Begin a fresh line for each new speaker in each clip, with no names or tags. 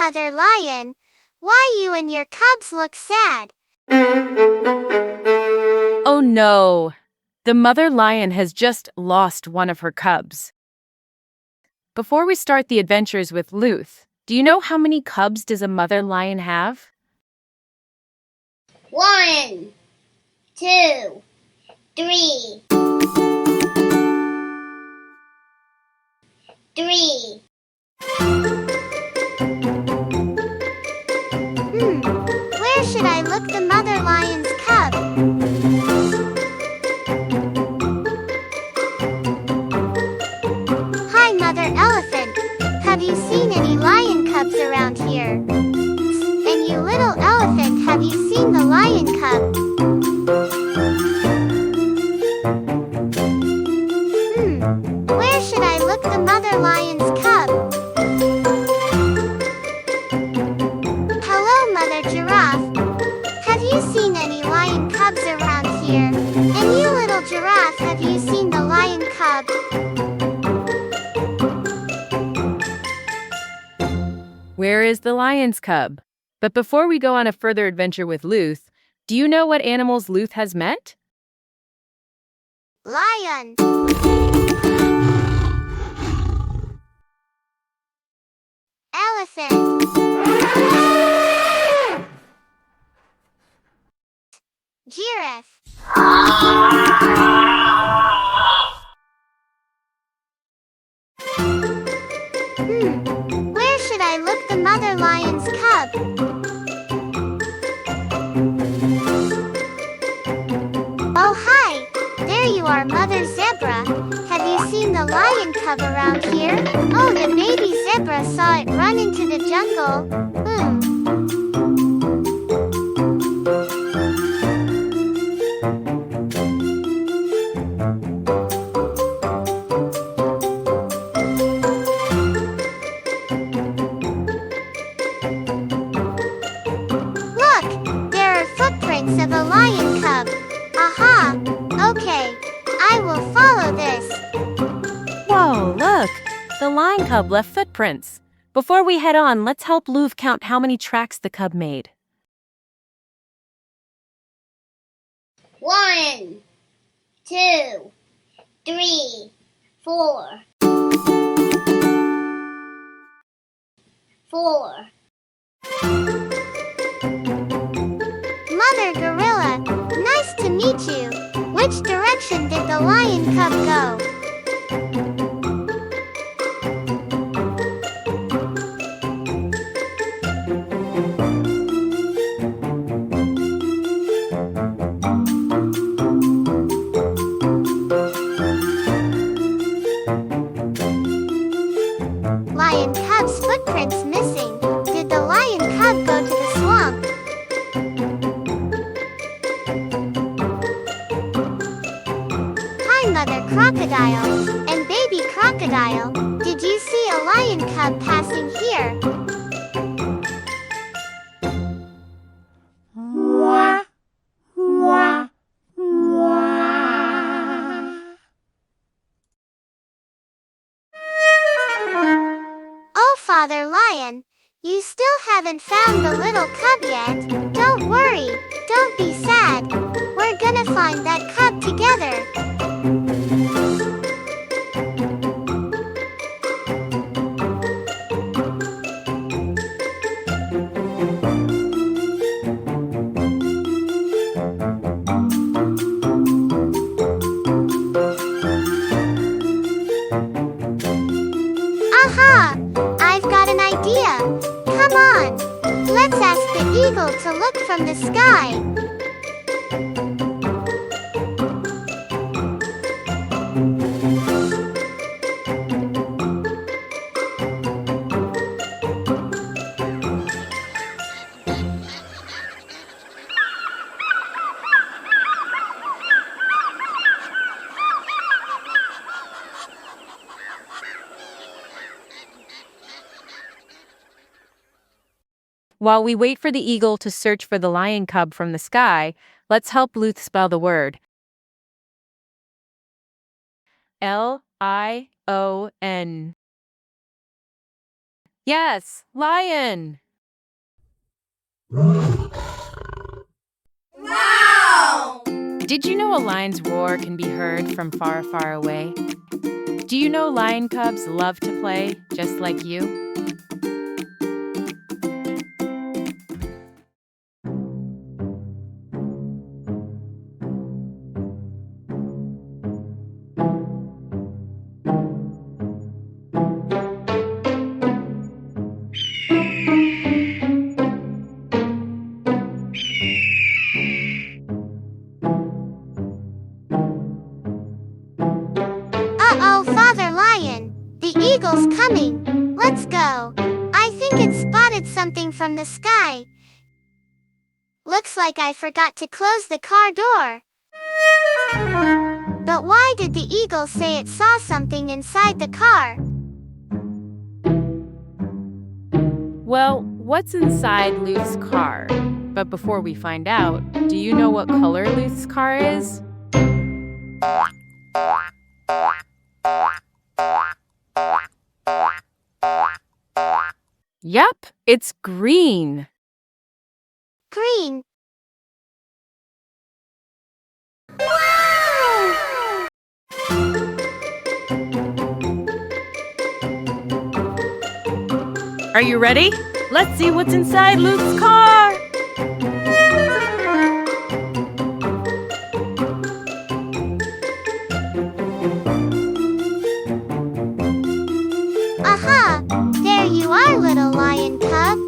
Mother Lion. Why you and your cubs look sad?
Oh no! The mother lion has just lost one of her cubs. Before we start the adventures with Luth, do you know how many cubs does a mother lion have?
1, 2, 3. 3. Where should I look the mother lion's cub? Hi, Mother Elephant. Have you seen any lion cubs around here? And you little elephant, have you seen the lion cub? Where should I look the mother lion's cub? Hello, Mother Giraffe. Have you seen any lion cubs around here? And you little giraffe, have you seen the lion cub?
Where is the lion's cub? But before we go on a further adventure with Luth, do you know what animals Luth has met?
Lion. Elephant. Giraffe. Where should I look the mother lion's cub? Oh hi! There you are, Mother Zebra. Have you seen the lion cub around here? Oh, the baby zebra saw it run into the jungle. Look! There are footprints of a lion cub. Aha! Okay, I will follow this.
Whoa, look! The lion cub left footprints. Before we head on, let's help Luth count how many tracks the cub made.
1, 2, 3, 4. 4. Mother Gorilla, nice to meet you. Which direction did the lion cub go? Lion cub's footprints missing. Did the lion cub go to the swamp? Hi, Mother Crocodile and Baby Crocodile. Did you see a lion cub passing here? Oh, Father Lion, you still haven't found the little cub yet. Don't worry, don't be sad. We're gonna find that cub together. Aha! I've got an idea. Come on, let's ask the eagle to look from the sky.
While we wait for the eagle to search for the lion cub from the sky, let's help Luth spell the word. Lion. Yes, lion.
Wow!
Did you know a lion's roar can be heard from far, far away? Do you know lion cubs love to play just like you?
Uh-oh, Father Lion. The eagle's coming. Let's go. I think it spotted something from the sky. Looks like I forgot to close the car door. But why did the eagle say it saw something inside the car?
Well, what's inside Luth's car? But before we find out, do you know what color Luth's car is? Yup, it's green.
Green.
Are you ready? Let's see what's inside Luth's car.
Aha! There you are, little lion cub.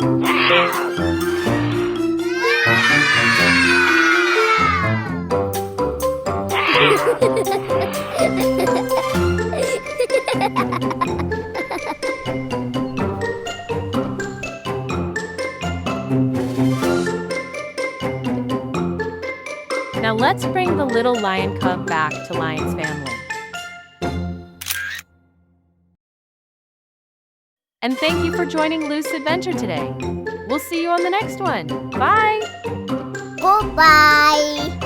Now let's bring the little lion cub back to Lion's family. And thank you for joining Luth's adventure today. We'll see you on the next one. Bye!
Goodbye!